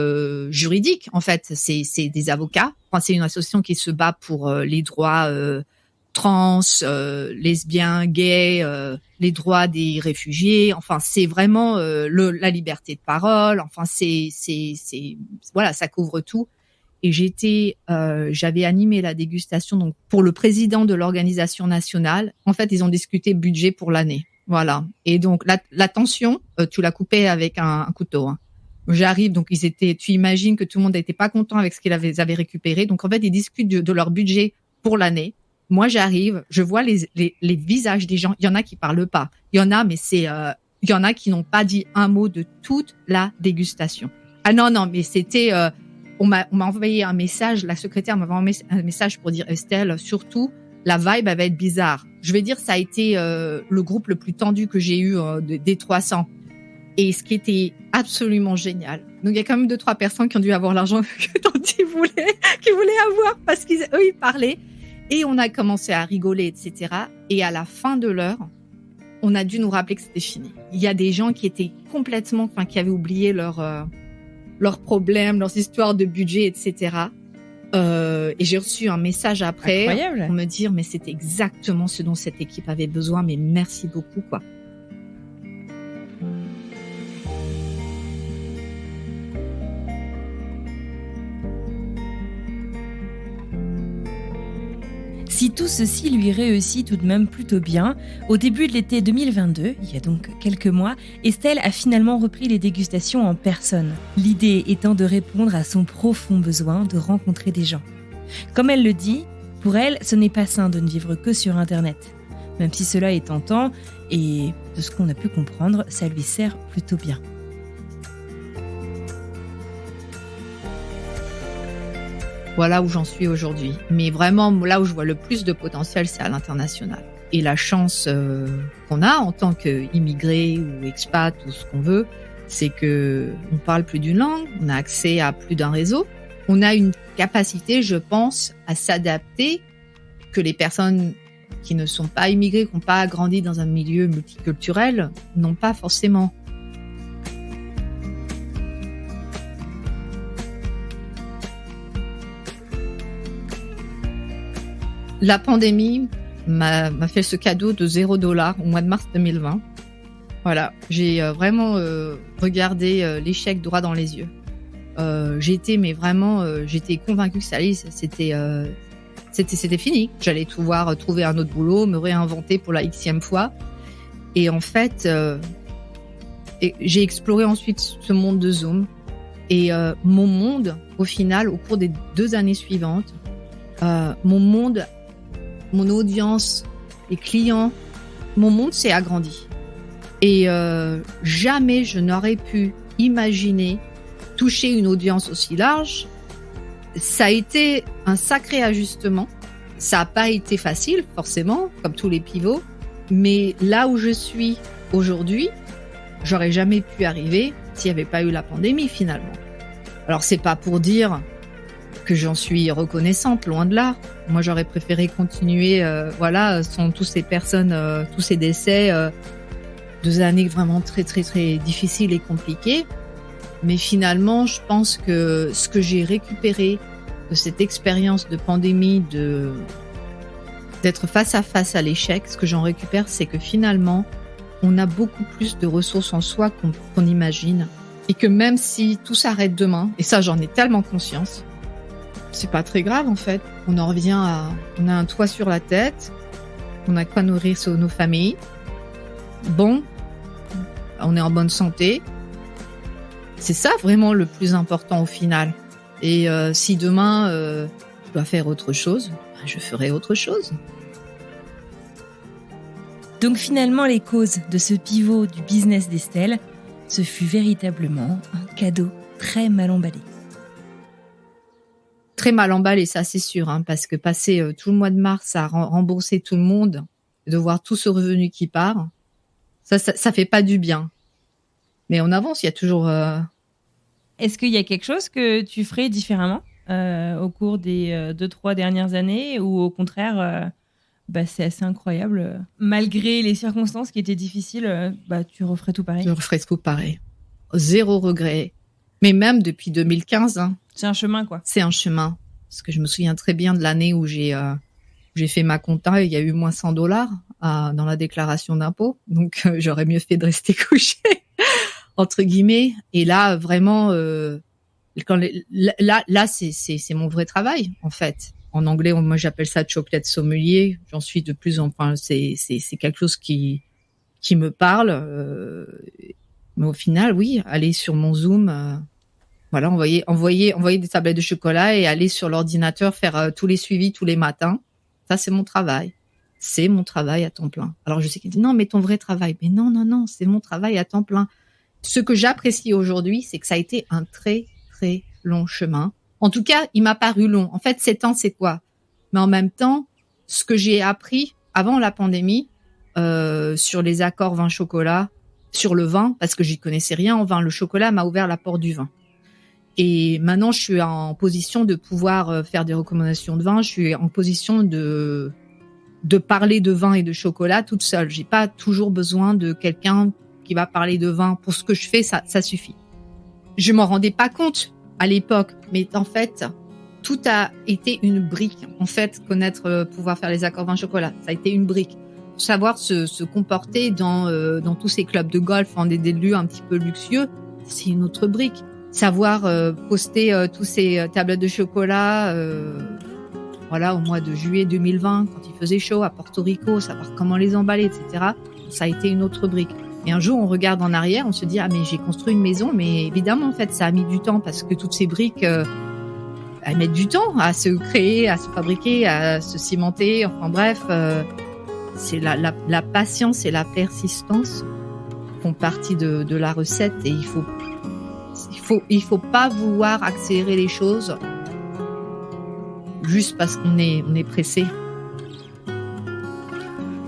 juridique. En fait, c'est des avocats. Enfin, c'est une association qui se bat pour les droits trans, lesbiens, gays, les droits des réfugiés. Enfin, c'est vraiment la liberté de parole. Enfin, voilà, ça couvre tout. Et j'avais animé la dégustation donc pour le président de l'organisation nationale. En fait, ils ont discuté budget pour l'année. Voilà. Et donc la tension, tu la coupais avec un couteau. Hein. J'arrive, donc tu imagines que tout le monde n'était pas content avec ce qu'ils avaient récupéré. Donc en fait, ils discutent de leur budget pour l'année. Moi, j'arrive, je vois les visages des gens. Il y en a qui parlent pas. Il y en a, mais il y en a qui n'ont pas dit un mot de toute la dégustation. Ah non, mais c'était. On m'a envoyé un message. La secrétaire m'a envoyé un message pour dire Estelle, surtout, la vibe elle va être bizarre. Je vais dire, ça a été le groupe le plus tendu que j'ai eu des 300. Et ce qui était absolument génial. Donc il y a quand même 2-3 personnes qui ont dû avoir l'argent dont qu'ils voulaient avoir parce qu'eux ils parlaient. Et on a commencé à rigoler, etc. Et à la fin de l'heure, on a dû nous rappeler que c'était fini. Il y a des gens qui étaient qui avaient oublié leurs problèmes, leurs histoires de budget, etc. Et j'ai reçu un message après. Incroyable. Pour me dire, mais c'était exactement ce dont cette équipe avait besoin, mais merci beaucoup, quoi. Si tout ceci lui réussit tout de même plutôt bien, au début de l'été 2022, il y a donc quelques mois, Estelle a finalement repris les dégustations en personne, l'idée étant de répondre à son profond besoin de rencontrer des gens. Comme elle le dit, pour elle, ce n'est pas sain de ne vivre que sur Internet. Même si cela est tentant, et de ce qu'on a pu comprendre, ça lui sert plutôt bien. Voilà où j'en suis aujourd'hui. Mais vraiment, là où je vois le plus de potentiel, c'est à l'international. Et la chance qu'on a en tant qu'immigré ou expat ou ce qu'on veut, c'est que on parle plus d'une langue, on a accès à plus d'un réseau, on a une capacité, je pense, à s'adapter que les personnes qui ne sont pas immigrées, qui n'ont pas grandi dans un milieu multiculturel, n'ont pas forcément. La pandémie m'a fait ce cadeau de $0 au mois de mars 2020. Voilà, j'ai vraiment regardé l'échec droit dans les yeux. J'étais convaincue que ça allait, c'était fini. J'allais trouver un autre boulot, me réinventer pour la xème fois. Et en fait, j'ai exploré ensuite ce monde de Zoom. Et mon monde, au final, au cours des 2 années suivantes, mon audience, les clients, mon monde s'est agrandi. Et jamais je n'aurais pu imaginer toucher une audience aussi large. Ça a été un sacré ajustement. Ça n'a pas été facile, forcément, comme tous les pivots. Mais là où je suis aujourd'hui, j'aurais jamais pu arriver s'il n'y avait pas eu la pandémie, finalement. Alors, c'est pas pour dire que j'en suis reconnaissante, loin de là. Moi, j'aurais préféré continuer, sans toutes ces personnes, tous ces décès, 2 années vraiment très, très, très difficiles et compliquées. Mais finalement, je pense que ce que j'ai récupéré de cette expérience de pandémie, d'être face à face à l'échec, ce que j'en récupère, c'est que finalement, on a beaucoup plus de ressources en soi qu'on imagine. Et que même si tout s'arrête demain, et ça, j'en ai tellement conscience, c'est pas très grave en fait. On en revient on a un toit sur la tête, on a quoi nourrir nos familles. Bon, on est en bonne santé. C'est ça vraiment le plus important au final. Et si demain je dois faire autre chose, je ferai autre chose. Donc finalement, les causes de ce pivot du business d'Estelle, ce fut véritablement un cadeau très mal emballé. Très mal emballé, ça c'est sûr, hein, parce que passer tout le mois de mars à rembourser tout le monde, de voir tout ce revenu qui part, ça fait pas du bien. Mais on avance, il y a toujours... Est-ce qu'il y a quelque chose que tu ferais différemment au cours des 2-3 dernières années ou au contraire, C'est assez incroyable. Malgré les circonstances qui étaient difficiles, tu referais tout pareil. Je referais tout pareil. 0 regret. Mais même depuis 2015. C'est un chemin, quoi. C'est un chemin. Parce que je me souviens très bien de l'année où j'ai fait ma compta et il y a eu moins $100 dans la déclaration d'impôt. Donc, j'aurais mieux fait de rester couché, entre guillemets. Et là, vraiment, là, c'est mon vrai travail, en fait. En anglais, moi, j'appelle ça chocolate sommelier. J'en suis de plus en plus. C'est quelque chose qui me parle. Mais au final, oui, aller sur mon Zoom, envoyer des tablettes de chocolat et aller sur l'ordinateur faire tous les suivis tous les matins. Ça, c'est mon travail. C'est mon travail à temps plein. Alors, je sais qu'il dit non, mais ton vrai travail. Mais non, c'est mon travail à temps plein. Ce que j'apprécie aujourd'hui, c'est que ça a été un très, très long chemin. En tout cas, il m'a paru long. En fait, 7 ans, c'est quoi? Mais en même temps, ce que j'ai appris avant la pandémie, sur les accords vin-chocolat, sur le vin, parce que j'y connaissais rien en vin, le chocolat m'a ouvert la porte du vin. Et maintenant, je suis en position de pouvoir faire des recommandations de vin. Je suis en position de parler de vin et de chocolat toute seule. J'ai pas toujours besoin de quelqu'un qui va parler de vin. Pour ce que je fais, ça suffit. Je m'en rendais pas compte à l'époque, mais en fait, tout a été une brique. En fait, pouvoir faire les accords vin-chocolat, ça a été une brique. Savoir se comporter dans tous ces clubs de golf, en des lieux un petit peu luxueux, c'est une autre brique. Savoir poster tous ces tablettes de chocolat, au mois de juillet 2020, quand il faisait chaud à Porto Rico, savoir comment les emballer, etc. Ça a été une autre brique. Et un jour, on regarde en arrière, on se dit mais j'ai construit une maison, mais évidemment, en fait, ça a mis du temps parce que toutes ces briques, elles mettent du temps à se créer, à se fabriquer, à se cimenter. Enfin bref, c'est la patience et la persistance font partie de la recette et il faut pas vouloir accélérer les choses juste parce qu'on est pressé.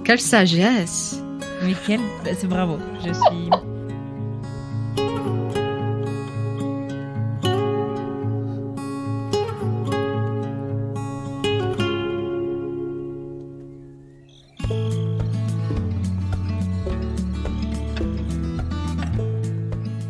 Quelle sagesse! Mais c'est bravo. Je suis.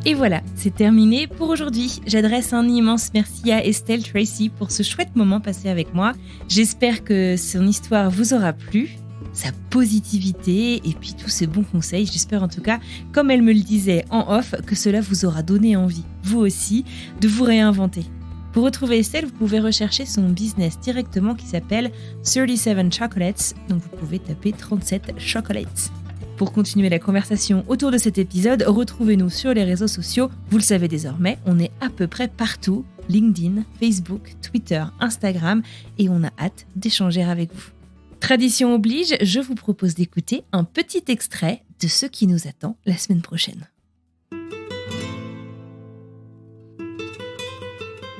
Et voilà, c'est terminé pour aujourd'hui. J'adresse un immense merci à Estelle Tracy pour ce chouette moment passé avec moi. J'espère que son histoire vous aura plu, sa positivité et puis tous ses bons conseils. J'espère en tout cas, comme elle me le disait en off, que cela vous aura donné envie, vous aussi, de vous réinventer. Pour retrouver Estelle, vous pouvez rechercher son business directement qui s'appelle 37 Chocolates, donc vous pouvez taper 37 Chocolates. Pour continuer la conversation autour de cet épisode, retrouvez-nous sur les réseaux sociaux. Vous le savez désormais, on est à peu près partout, LinkedIn, Facebook, Twitter, Instagram, et on a hâte d'échanger avec vous. Tradition oblige, je vous propose d'écouter un petit extrait de ce qui nous attend la semaine prochaine.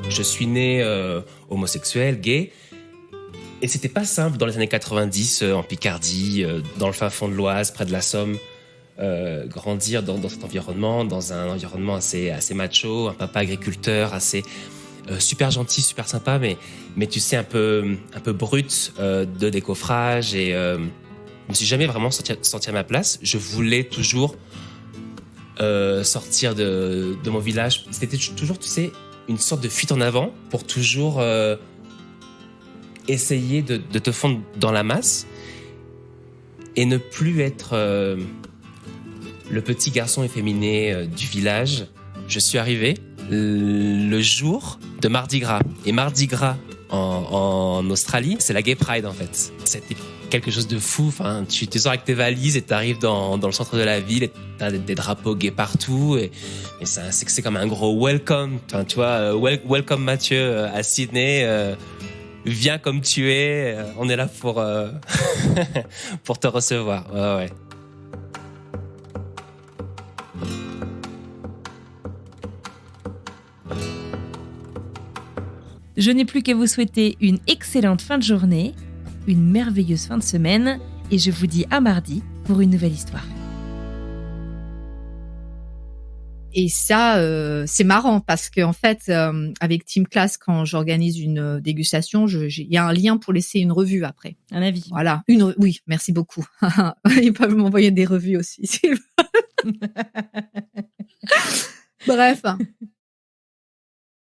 Je suis né homosexuel, gay, et c'était pas simple dans les années 90 en Picardie, dans le fin fond de l'Oise, près de la Somme, grandir dans cet environnement, dans un environnement assez macho, un papa agriculteur assez super gentil, super sympa, mais tu sais un peu brut de décoffrage, et je me suis jamais vraiment senti à ma place. Je voulais toujours sortir de mon village. C'était toujours, tu sais, une sorte de fuite en avant pour toujours essayer de te fondre dans la masse et ne plus être le petit garçon efféminé du village. Je suis arrivé le jour de Mardi Gras. Et Mardi Gras en Australie, c'est la Gay Pride en fait. C'était quelque chose de fou. Enfin, tu sors avec tes valises et tu arrives dans le centre de la ville et tu as des drapeaux gays partout. Et c'est comme un gros welcome. Enfin, tu vois, welcome Mathieu à Sydney. Viens comme tu es. On est là pour te recevoir. Ouais. Je n'ai plus qu'à vous souhaiter une excellente fin de journée, une merveilleuse fin de semaine, et je vous dis à mardi pour une nouvelle histoire. Et ça, c'est marrant parce que en fait, avec Team Class, quand j'organise une dégustation, il y a un lien pour laisser une revue après. Un avis. Voilà, oui, merci beaucoup. Ils peuvent m'envoyer des revues aussi. Bref,